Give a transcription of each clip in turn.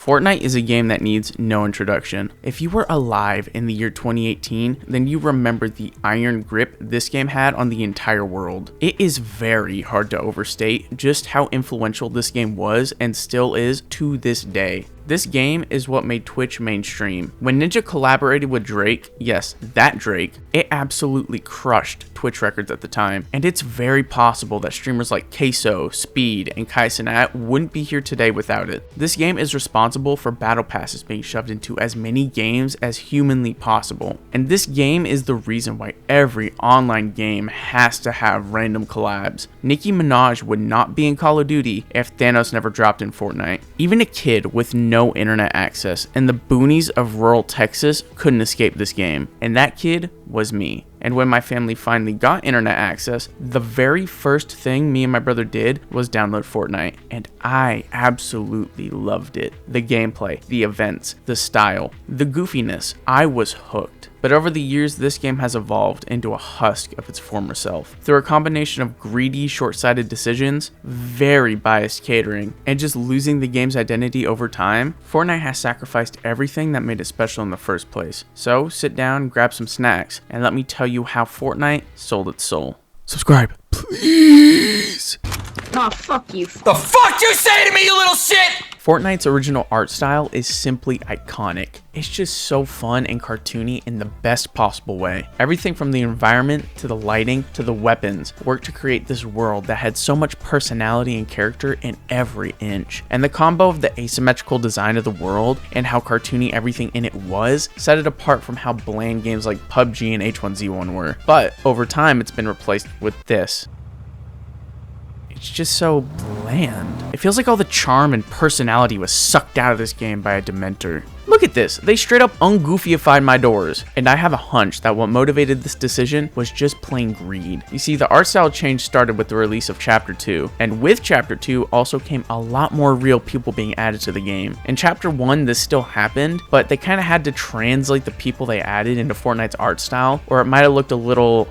Fortnite is a game that needs no introduction. If you were alive in the year 2018, then you remember the iron grip this game had on the entire world. It is very hard to overstate just how influential this game was and still is to this day. This game is what made Twitch mainstream. When Ninja collaborated with Drake, yes, that Drake, it absolutely crushed Twitch records at the time. And it's very possible that streamers like Queso, Speed, and Kai Cenat wouldn't be here today without it. This game is responsible for battle passes being shoved into as many games as humanly possible. And this game is the reason why every online game has to have random collabs. Nicki Minaj would not be in Call of Duty if Thanos never dropped in Fortnite. Even a kid with no internet access in the boonies of rural Texas couldn't escape this game, and that kid was me. And when my family finally got internet access, the very first thing me and my brother did was download Fortnite, and I absolutely loved it. The gameplay, the events, the style, the goofiness, I was hooked. But over the years, this game has evolved into a husk of its former self. Through a combination of greedy, short-sighted decisions, very biased catering, and just losing the game's identity over time, Fortnite has sacrificed everything that made it special in the first place. So sit down, grab some snacks, and let me tell you how Fortnite sold its soul. Subscribe, please! Aw, fuck you. The fuck you say to me, you little shit? Fortnite's original art style is simply iconic. It's just so fun and cartoony in the best possible way. Everything from the environment to the lighting to the weapons worked to create this world that had so much personality and character in every inch. And the combo of the asymmetrical design of the world and how cartoony everything in it was set it apart from how bland games like PUBG and H1Z1 were. But over time, it's been replaced with this. It's just so bland. It feels like all the charm and personality was sucked out of this game by a Dementor. Look at this, they straight up ungoofyified my doors. And I have a hunch that what motivated this decision was just plain greed. You see, the art style change started with the release of Chapter 2. And with Chapter 2 also came a lot more real people being added to the game. In Chapter 1, this still happened, but they kind of had to translate the people they added into Fortnite's art style, or it might have looked a little,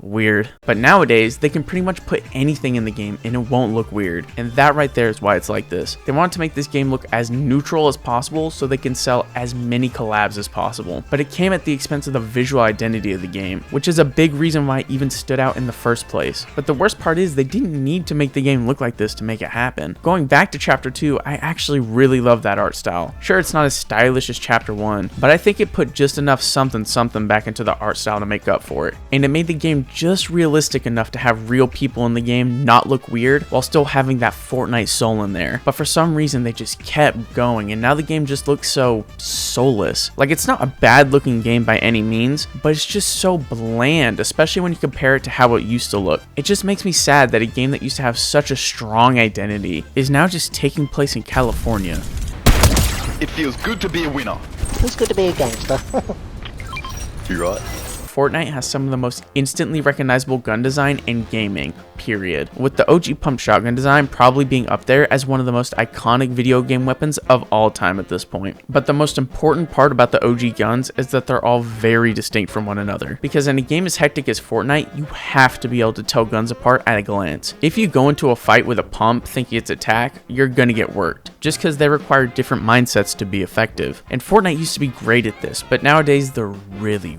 weird. But nowadays, they can pretty much put anything in the game and it won't look weird. And that right there is why it's like this. They wanted to make this game look as neutral as possible so they can sell as many collabs as possible, but it came at the expense of the visual identity of the game, which is a big reason why it even stood out in the first place. But the worst part is they didn't need to make the game look like this to make it happen. Going back to Chapter 2, I actually really love that art style. Sure, it's not as stylish as Chapter 1, but I think it put just enough something back into the art style to make up for it. And it made the game just realistic enough to have real people in the game not look weird while still having that Fortnite soul in there. But for some reason, they just kept going, and now the game just looks so soulless. Like, it's not a bad looking game by any means, but it's just so bland, especially when you compare it to how it used to look. It just makes me sad that a game that used to have such a strong identity is now just taking place in California. It feels good to be a winner. Feels good to be a gangster. You right? Fortnite has some of the most instantly recognizable gun design in gaming, period. With the OG pump shotgun design probably being up there as one of the most iconic video game weapons of all time at this point. But the most important part about the OG guns is that they're all very distinct from one another. Because in a game as hectic as Fortnite, you have to be able to tell guns apart at a glance. If you go into a fight with a pump thinking it's attack, you're gonna get worked, just because they require different mindsets to be effective. And Fortnite used to be great at this, but nowadays they're really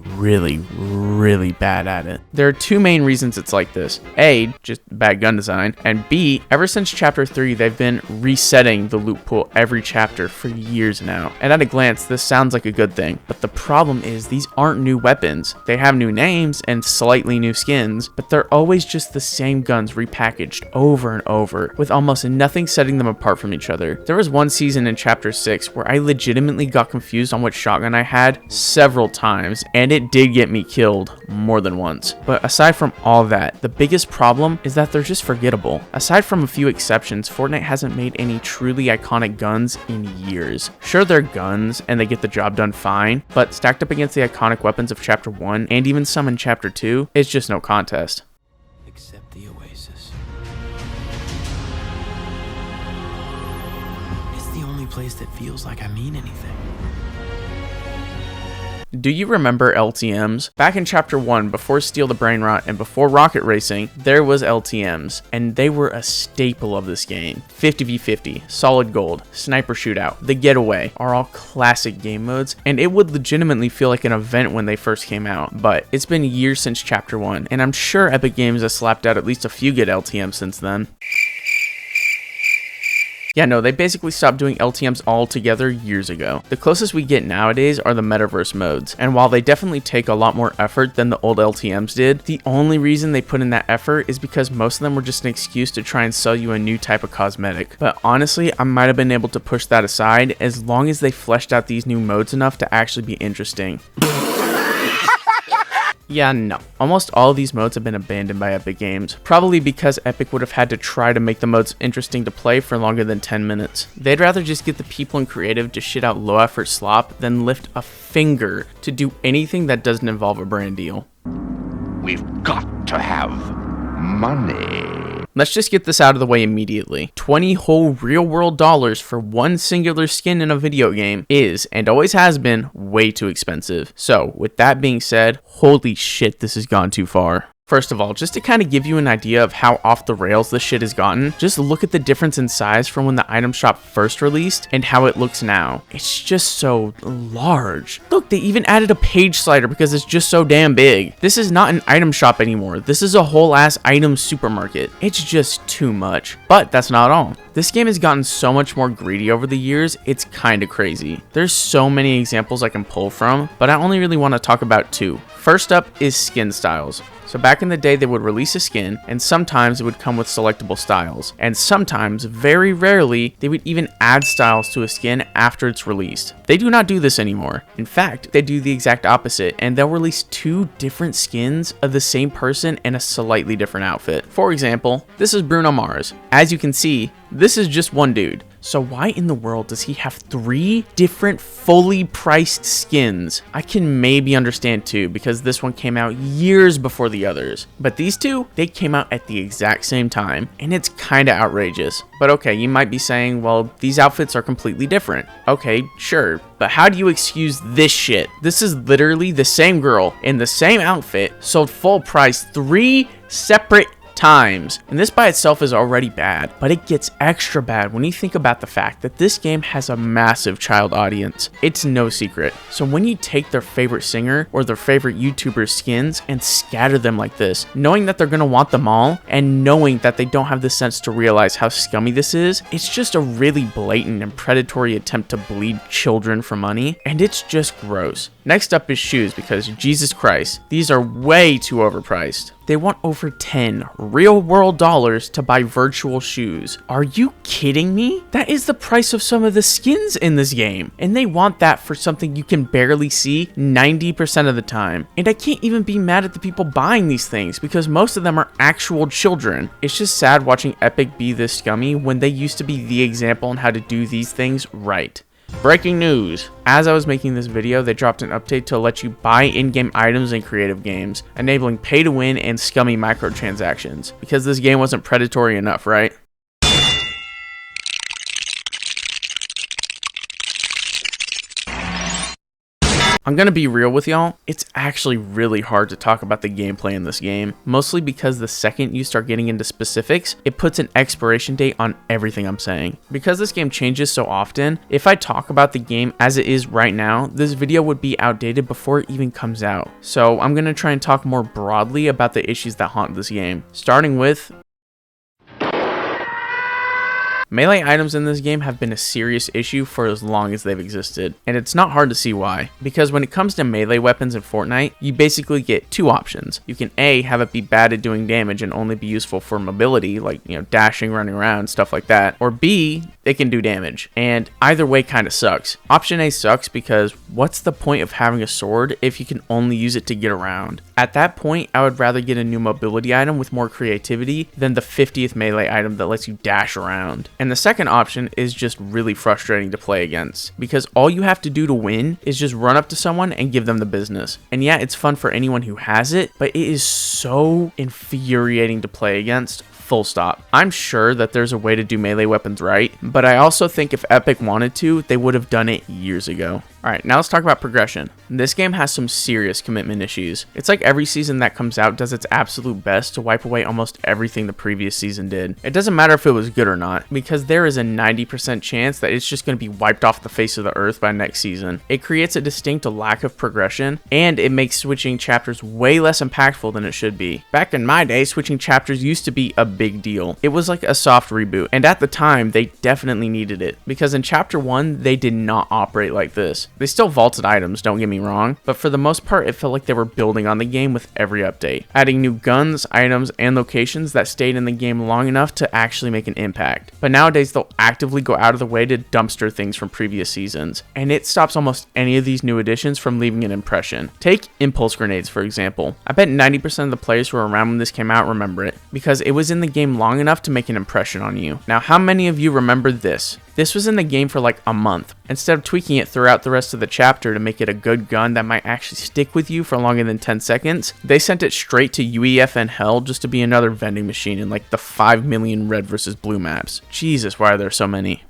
bad at it. There are two main reasons it's like this. A, just bad gun design, and B, ever since Chapter 3, they've been resetting the loot pool every chapter for years now. And at a glance, this sounds like a good thing, but the problem is these aren't new weapons. They have new names and slightly new skins, but they're always just the same guns repackaged over and over, with almost nothing setting them apart from each other. There was one season in Chapter 6 where I legitimately got confused on what shotgun I had several times, and it did get me killed more than once. But aside from all that, the biggest problem is that they're just forgettable. Aside from a few exceptions, Fortnite hasn't made any truly iconic guns in years. Sure, they're guns and they get the job done fine, but stacked up against the iconic weapons of Chapter 1 and even some in Chapter 2, it's just no contest. Except the Oasis. It's the only place that feels like I mean anything. Do you remember LTMs? Back in Chapter 1, before Steal the Brain Rot and before Rocket Racing, there was LTMs, and they were a staple of this game. 50v50, Solid Gold, Sniper Shootout, The Getaway are all classic game modes, and it would legitimately feel like an event when they first came out, but it's been years since Chapter 1, and I'm sure Epic Games has slapped out at least a few good LTMs since then. Yeah, no, they basically stopped doing LTMs altogether years ago. The closest we get nowadays are the metaverse modes, and while they definitely take a lot more effort than the old LTMs did, the only reason they put in that effort is because most of them were just an excuse to try and sell you a new type of cosmetic. But honestly, I might have been able to push that aside as long as they fleshed out these new modes enough to actually be interesting. Yeah, no. Almost all of these modes have been abandoned by Epic Games, probably because Epic would have had to try to make the modes interesting to play for longer than 10 minutes. They'd rather just get the people in creative to shit out low effort slop than lift a finger to do anything that doesn't involve a brand deal. We've got to have money. Let's just get this out of the way immediately. 20 whole real-world dollars for one singular skin in a video game is, and always has been, way too expensive. So, with that being said, holy shit, this has gone too far. First of all, just to kind of give you an idea of how off the rails this shit has gotten, just look at the difference in size from when the item shop first released and how it looks now. It's just so large. Look, they even added a page slider because it's just so damn big. This is not an item shop anymore. This is a whole ass item supermarket. It's just too much. But that's not all. This game has gotten so much more greedy over the years, it's kind of crazy. There's so many examples I can pull from, but I only really want to talk about two. First up is skin styles. So back in the day, they would release a skin, and sometimes it would come with selectable styles. And sometimes, very rarely, they would even add styles to a skin after it's released. They do not do this anymore. In fact, they do the exact opposite, and they'll release two different skins of the same person in a slightly different outfit. For example, this is Bruno Mars. As you can see, this is just one dude. So why in the world does he have 3 different fully priced skins? I can maybe understand two, because this one came out years before the others. But these two, they came out at the exact same time, and it's kinda outrageous. But okay, you might be saying, well, these outfits are completely different. Okay, sure, but how do you excuse this shit? This is literally the same girl in the same outfit, sold full price 3 separate times, and this by itself is already bad, but it gets extra bad when you think about the fact that this game has a massive child audience. It's no secret. So when you take their favorite singer or their favorite YouTuber's skins and scatter them like this, knowing that they're gonna want them all, and knowing that they don't have the sense to realize how scummy this is, it's just a really blatant and predatory attempt to bleed children for money, and it's just gross. Next up is shoes, because Jesus Christ, these are way too overpriced. They want over 10 real-world dollars to buy virtual shoes. Are you kidding me? That is the price of some of the skins in this game, and they want that for something you can barely see 90% of the time. And I can't even be mad at the people buying these things, because most of them are actual children. It's just sad watching Epic be this scummy when they used to be the example on how to do these things right. Breaking news! As I was making this video, they dropped an update to let you buy in-game items in creative games, enabling pay-to-win and scummy microtransactions. Because this game wasn't predatory enough, right? I'm gonna be real with y'all, it's actually really hard to talk about the gameplay in this game, mostly because the second you start getting into specifics, it puts an expiration date on everything I'm saying. Because this game changes so often, if I talk about the game as it is right now, this video would be outdated before it even comes out. So I'm gonna try and talk more broadly about the issues that haunt this game, starting with melee items in this game have been a serious issue for as long as they've existed, and it's not hard to see why. Because when it comes to melee weapons in Fortnite, you basically get two options. You can A, have it be bad at doing damage and only be useful for mobility, like, dashing, running around, stuff like that. Or B, it can do damage, and either way kind of sucks. Option A sucks because what's the point of having a sword if you can only use it to get around? At that point, I would rather get a new mobility item with more creativity than the 50th melee item that lets you dash around. And the second option is just really frustrating to play against, because all you have to do to win is just run up to someone and give them the business. And yeah, it's fun for anyone who has it, but it is so infuriating to play against. Full stop. I'm sure that there's a way to do melee weapons right, but I also think if Epic wanted to, they would have done it years ago. Alright, now let's talk about progression. This game has some serious commitment issues. It's like every season that comes out does its absolute best to wipe away almost everything the previous season did. It doesn't matter if it was good or not, because there is a 90% chance that it's just going to be wiped off the face of the earth by next season. It creates a distinct lack of progression, and it makes switching chapters way less impactful than it should be. Back in my day, switching chapters used to be a big deal. It was like a soft reboot, and at the time, they definitely needed it, because in chapter 1, they did not operate like this. They still vaulted items, don't get me wrong, but for the most part, it felt like they were building on the game with every update, adding new guns, items, and locations that stayed in the game long enough to actually make an impact. But nowadays, they'll actively go out of the way to dumpster things from previous seasons, and it stops almost any of these new additions from leaving an impression. Take impulse grenades, for example. I bet 90% of the players who were around when this came out remember it, because it was in the game long enough to make an impression on you. Now, how many of you remember this? This was in the game for like a month. Instead of tweaking it throughout the rest of the chapter to make it a good gun that might actually stick with you for longer than 10 seconds, they sent it straight to UEFN Hell just to be another vending machine in like the 5 million red versus blue maps. Jesus, why are there so many?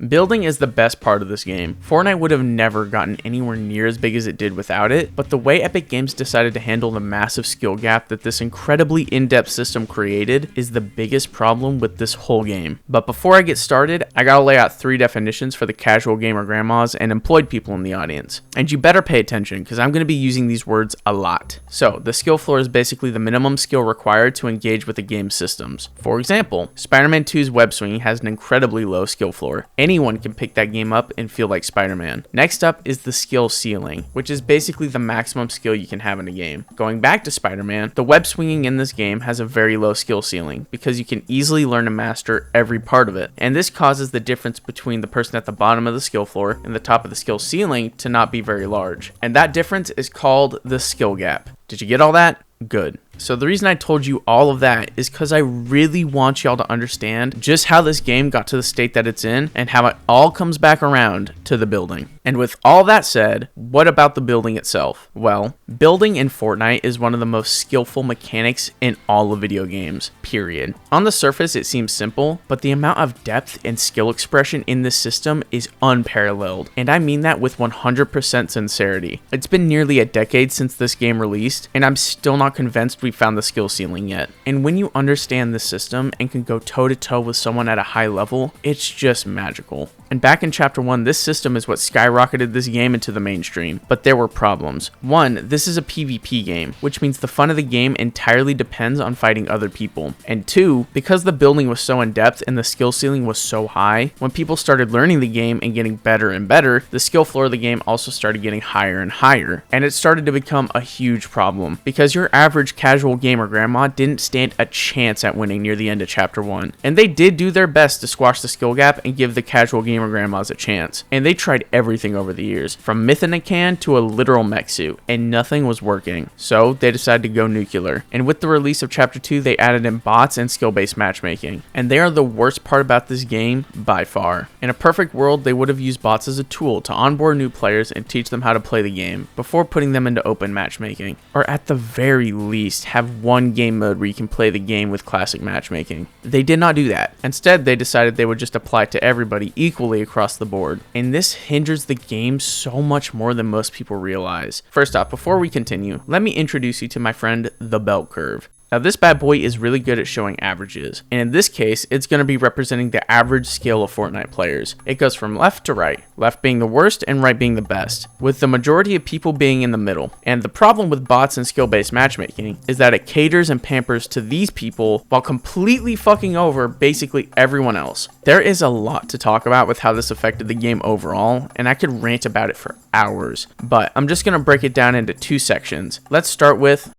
Building is the best part of this game. Fortnite would have never gotten anywhere near as big as it did without it, but the way Epic Games decided to handle the massive skill gap that this incredibly in-depth system created is the biggest problem with this whole game. But before I get started, I gotta lay out 3 definitions for the casual gamer grandmas and employed people in the audience. And you better pay attention, because I'm gonna be using these words a lot. So, the skill floor is basically the minimum skill required to engage with the game's systems. For example, Spider-Man 2's web swinging has an incredibly low skill floor. Anyone can pick that game up and feel like Spider-Man. Next up is the skill ceiling, which is basically the maximum skill you can have in a game. Going back to Spider-Man, the web swinging in this game has a very low skill ceiling because you can easily learn to master every part of it. And this causes the difference between the person at the bottom of the skill floor and the top of the skill ceiling to not be very large. And that difference is called the skill gap. Did you get all that? Good. So the reason I told you all of that is because I really want y'all to understand just how this game got to the state that it's in and how it all comes back around to the building. And with all that said, what about the building itself? Well, building in Fortnite is one of the most skillful mechanics in all of video games, period. On the surface, it seems simple, but the amount of depth and skill expression in this system is unparalleled. And I mean that with 100% sincerity. It's been nearly a decade since this game released, and I'm still not convinced we found the skill ceiling yet. And when you understand the system and can go toe to toe with someone at a high level, it's just magical. And back in chapter 1, this system is what skyrocketed this game into the mainstream, but there were problems. 1, this is a PvP game, which means the fun of the game entirely depends on fighting other people. And 2, because the building was so in depth and the skill ceiling was so high, when people started learning the game and getting better and better, the skill floor of the game also started getting higher and higher. And it started to become a huge problem, because your average casual gamer grandma didn't stand a chance at winning near the end of chapter 1. And they did do their best to squash the skill gap and give the casual gamer grandmas a chance. And they tried everything over the years, from myth in a can to a literal mech suit, and nothing was working. So they decided to go nuclear. And with the release of chapter 2, they added in bots and skill-based matchmaking. And they are the worst part about this game by far. In a perfect world, they would have used bots as a tool to onboard new players and teach them how to play the game before putting them into open matchmaking. Or at the very least, have one game mode where you can play the game with classic matchmaking. They did not do that. Instead, they decided they would just apply it to everybody equally across the board. And this hinders the game so much more than most people realize. First off, before we continue, let me introduce you to my friend, the bell curve. Now this bad boy is really good at showing averages, and in this case, it's going to be representing the average skill of Fortnite players. It goes from left to right, left being the worst and right being the best, with the majority of people being in the middle. And the problem with bots and skill-based matchmaking is that it caters and pampers to these people while completely fucking over basically everyone else. There is a lot to talk about with how this affected the game overall, and I could rant about it for hours, but I'm just going to break it down into 2 sections. Let's start with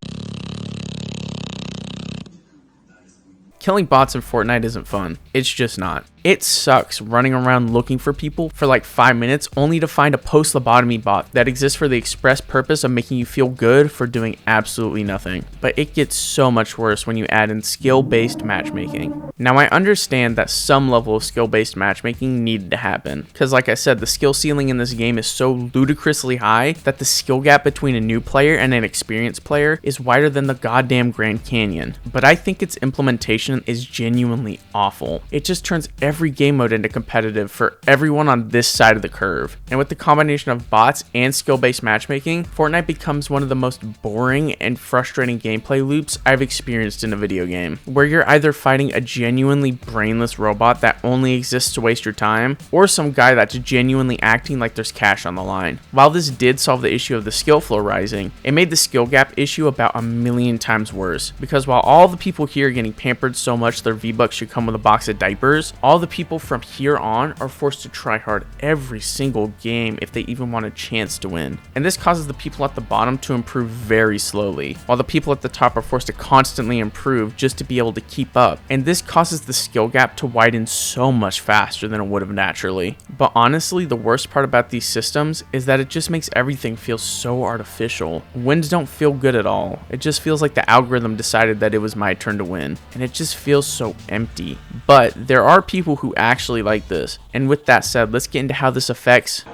killing bots in Fortnite isn't fun. It's just not. It sucks running around looking for people for like 5 minutes only to find a post-lobotomy bot that exists for the express purpose of making you feel good for doing absolutely nothing. But it gets so much worse when you add in skill-based matchmaking. Now I understand that some level of skill-based matchmaking needed to happen, because like I said, the skill ceiling in this game is so ludicrously high that the skill gap between a new player and an experienced player is wider than the goddamn Grand Canyon. But I think its implementation is genuinely awful. It just turns every game mode into competitive for everyone on this side of the curve. And with the combination of bots and skill-based matchmaking, Fortnite becomes one of the most boring and frustrating gameplay loops I've experienced in a video game, where you're either fighting a genuinely brainless robot that only exists to waste your time, or some guy that's genuinely acting like there's cash on the line. While this did solve the issue of the skill floor rising, it made the skill gap issue about a million times worse, because while all the people here are getting pampered so much their V-Bucks should come with a box of diapers, all the people from here on are forced to try hard every single game if they even want a chance to win. And this causes the people at the bottom to improve very slowly, while the people at the top are forced to constantly improve just to be able to keep up. And this causes the skill gap to widen so much faster than it would have naturally. But honestly, the worst part about these systems is that it just makes everything feel so artificial. Wins don't feel good at all. It just feels like the algorithm decided that it was my turn to win, and it just feels so empty. But there are people who actually like this. And with that said, let's get into how this affects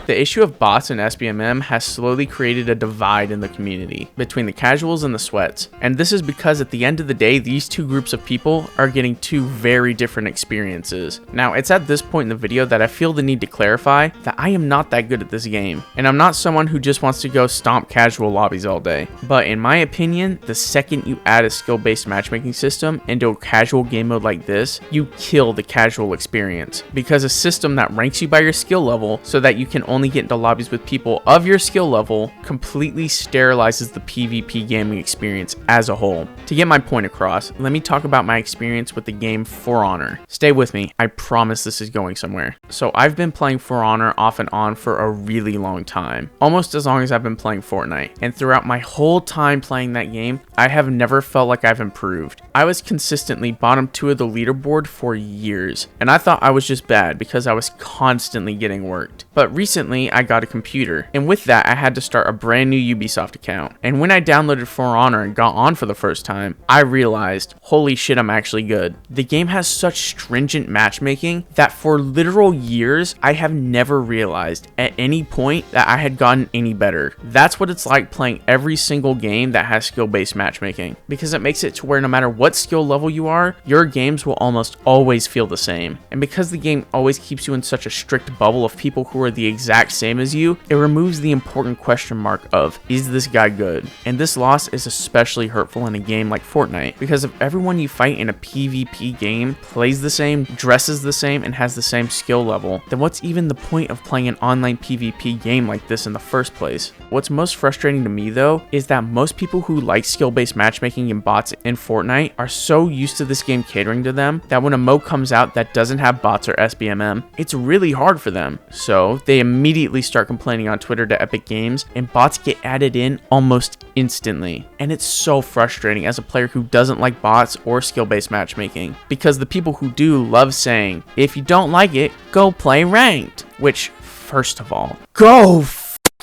the issue of bots and SBMM has slowly created a divide in the community between the casuals and the sweats. And this is because at the end of the day, these two groups of people are getting two very different experiences. Now, it's at this point in the video that I feel the need to clarify that I am not that good at this game. And I'm not someone who just wants to go stomp casual lobbies all day. But in my opinion, the second you add a skill-based matchmaking system into a casual game mode like this, you kill the casual experience. Because a system that ranks you by your skill level so that you can only get into lobbies with people of your skill level completely sterilizes the PvP gaming experience as a whole. To get my point across, let me talk about my experience with the game For Honor. Stay with me, I promise this is going somewhere. So I've been playing For Honor off and on for a really long time, almost as long as I've been playing Fortnite. And throughout my whole time playing that game, I have never felt like I've improved. I was consistently bottom 2 of the leaderboard for years, and I thought I was just bad because I was constantly getting worked. But recently, I got a computer, and with that I had to start a brand new Ubisoft account. And when I downloaded For Honor and got on for the first time, I realized, holy shit, I'm actually good. The game has such stringent matchmaking that for literal years, I have never realized at any point that I had gotten any better. That's what it's like playing every single game that has skill-based matchmaking, because it makes it to where no matter what skill level you are, your games will almost always feel the same. And because the game always keeps you in such a strict bubble of people who are the exact same as you, it removes the important question mark of, is this guy good? And this loss is especially hurtful in a game like Fortnite, because if everyone you fight in a PvP game plays the same, dresses the same, and has the same skill level, then what's even the point of playing an online PvP game like this in the first place? What's most frustrating to me though, is that most people who like skill-based matchmaking and bots in Fortnite are so used to this game catering to them that when a mode comes out that doesn't have bots or SBMM, it's really hard for them. So they immediately start complaining on Twitter to Epic Games, and bots get added in almost instantly. And it's so frustrating as a player who doesn't like bots or skill-based matchmaking, because the people who do love saying, if you don't like it, go play ranked. Which, first of all, go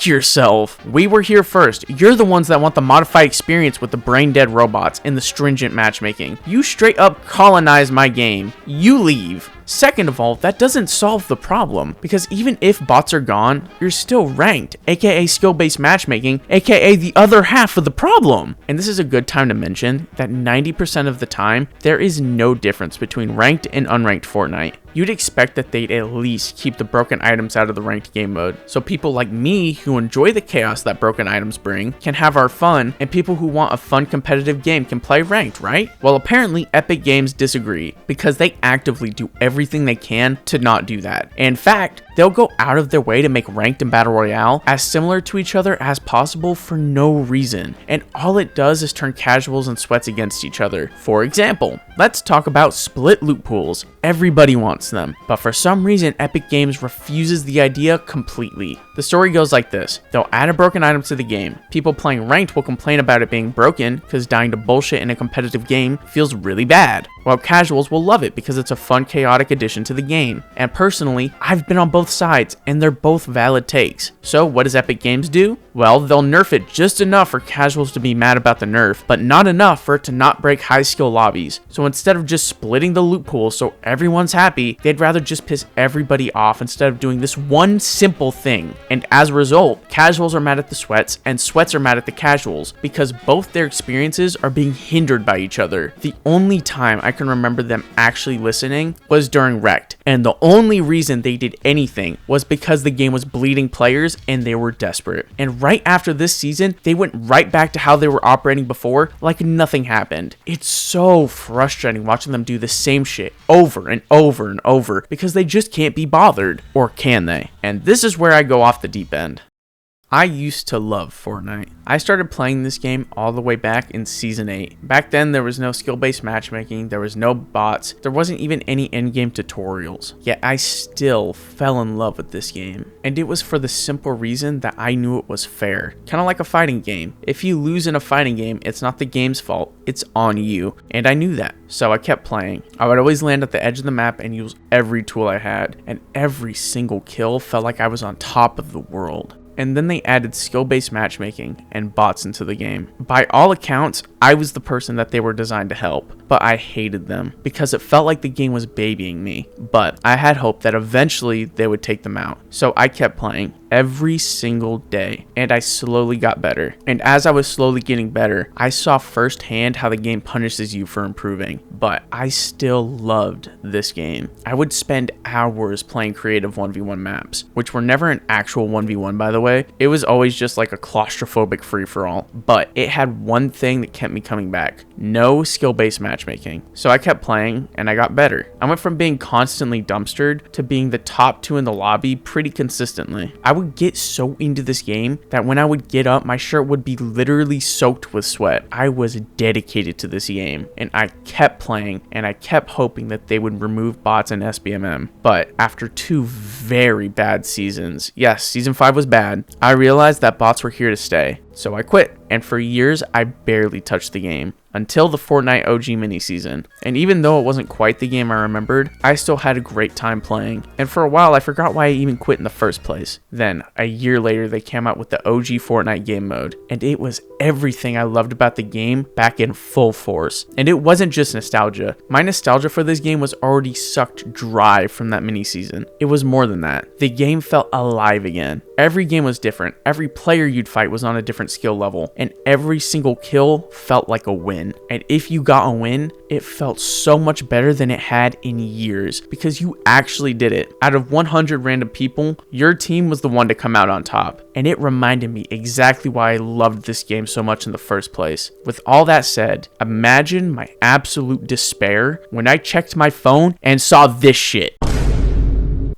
yourself. We were here first. You're the ones that want the modified experience with the brain dead robots and the stringent matchmaking. You straight up colonize my game. You leave. Second of all, that doesn't solve the problem, because even if bots are gone, you're still ranked, aka skill-based matchmaking, aka the other half of the problem. And this is a good time to mention that 90% of the time, there is no difference between ranked and unranked Fortnite. You'd expect that they'd at least keep the broken items out of the ranked game mode, so people like me who enjoy the chaos that broken items bring can have our fun, and people who want a fun competitive game can play ranked, right? Well, apparently Epic Games disagree, because they actively do everything they can to not do that. In fact, they'll go out of their way to make ranked and battle royale as similar to each other as possible for no reason, and all it does is turn casuals and sweats against each other. For example, let's talk about split loot pools. Everybody wants them, but for some reason Epic Games refuses the idea completely. The story goes like this: they'll add a broken item to the game. People playing ranked will complain about it being broken because dying to bullshit in a competitive game feels really bad, while casuals will love it because it's a fun, chaotic addition to the game. And personally, I've been on both sides, and they're both valid takes. So what does Epic Games do? Well, they'll nerf it just enough for casuals to be mad about the nerf, but not enough for it to not break high skill lobbies. So instead of just splitting the loot pool so everyone's happy, they'd rather just piss everybody off instead of doing this one simple thing. And as a result, casuals are mad at the sweats and sweats are mad at the casuals because both their experiences are being hindered by each other. The only time I can remember them actually listening was during Wrecked, and the only reason they did anything was because the game was bleeding players and they were desperate. And right after this season, they went right back to how they were operating before, like nothing happened. It's so frustrating watching them do the same shit over and over and over because they just can't be bothered. Or can they? And this is where I go off the deep end. I used to love Fortnite. I started playing this game all the way back in Season 8. Back then, there was no skill-based matchmaking, there was no bots, there wasn't even any in-game tutorials. Yet I still fell in love with this game. And it was for the simple reason that I knew it was fair. Kind of like a fighting game. If you lose in a fighting game, it's not the game's fault, it's on you. And I knew that, so I kept playing. I would always land at the edge of the map and use every tool I had. And every single kill felt like I was on top of the world. And then they added skill-based matchmaking and bots into the game. By all accounts, I was the person that they were designed to help, but I hated them because it felt like the game was babying me. But I had hope that eventually they would take them out. So I kept playing every single day, and I slowly got better. And as I was slowly getting better, I saw firsthand how the game punishes you for improving. But I still loved this game. I would spend hours playing creative 1v1 maps, which were never an actual 1v1 by the way. It was always just like a claustrophobic free-for-all. But it had one thing that kept me coming back: no skill-based matchmaking. So I kept playing and I got better. I went from being constantly dumpstered to being the top 2 in the lobby pretty consistently. I would get so into this game that when I would get up, my shirt would be literally soaked with sweat. I was dedicated to this game and I kept playing and I kept hoping that they would remove bots and SBMM. But after 2 very bad seasons, yes, season 5 was bad, I realized that bots were here to stay. So I quit, and for years I barely touched the game, until the Fortnite OG mini season. And even though it wasn't quite the game I remembered, I still had a great time playing, and for a while I forgot why I even quit in the first place. Then, a year later, they came out with the OG Fortnite game mode, and it was everything I loved about the game back in full force. And it wasn't just nostalgia. My nostalgia for this game was already sucked dry from that mini season. It was more than that. The game felt alive again. Every game was different, every player you'd fight was on a different skill level, and every single kill felt like a win. And if you got a win, it felt so much better than it had in years because you actually did it. Out of 100 random people, your team was the one to come out on top. And it reminded me exactly why I loved this game so much in the first place. With all that said, imagine my absolute despair when I checked my phone and saw this shit.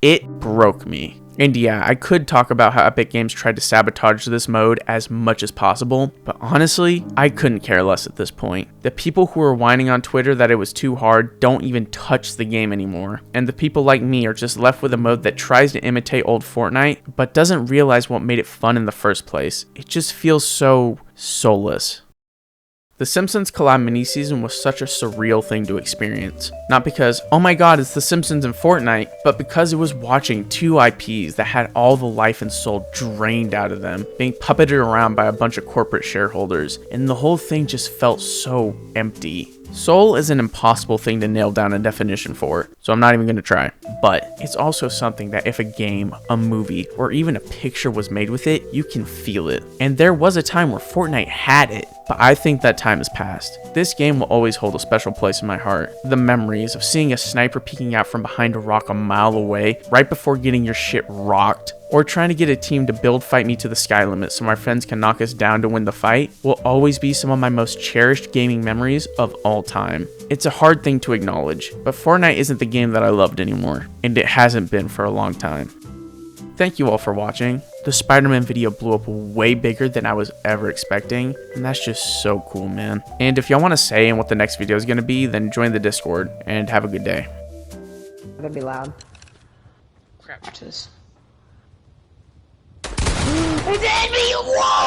It broke me. And yeah, I could talk about how Epic Games tried to sabotage this mode as much as possible, but honestly, I couldn't care less at this point. The people who are whining on Twitter that it was too hard don't even touch the game anymore, and the people like me are just left with a mode that tries to imitate old Fortnite, but doesn't realize what made it fun in the first place. It just feels so soulless. The Simpsons collab mini-season was such a surreal thing to experience. Not because, oh my god, it's The Simpsons and Fortnite, but because it was watching 2 IPs that had all the life and soul drained out of them, being puppeted around by a bunch of corporate shareholders, and the whole thing just felt so empty. Soul is an impossible thing to nail down a definition for, so I'm not even going to try. But it's also something that if a game, a movie, or even a picture was made with it, you can feel it. And there was a time where Fortnite had it, but I think that time has passed. This game will always hold a special place in my heart. The memories of seeing a sniper peeking out from behind a rock a mile away, right before getting your shit rocked, or trying to get a team to build fight me to the sky limit so my friends can knock us down to win the fight, will always be some of my most cherished gaming memories of all time. It's a hard thing to acknowledge, but Fortnite isn't the game that I loved anymore, and it hasn't been for a long time. Thank you all for watching. The Spider-Man video blew up way bigger than I was ever expecting, and that's just so cool, man. And if y'all want to say what the next video is going to be, then join the Discord, and have a good day. That'd be loud. Crap, watch this. It's me! Whoa!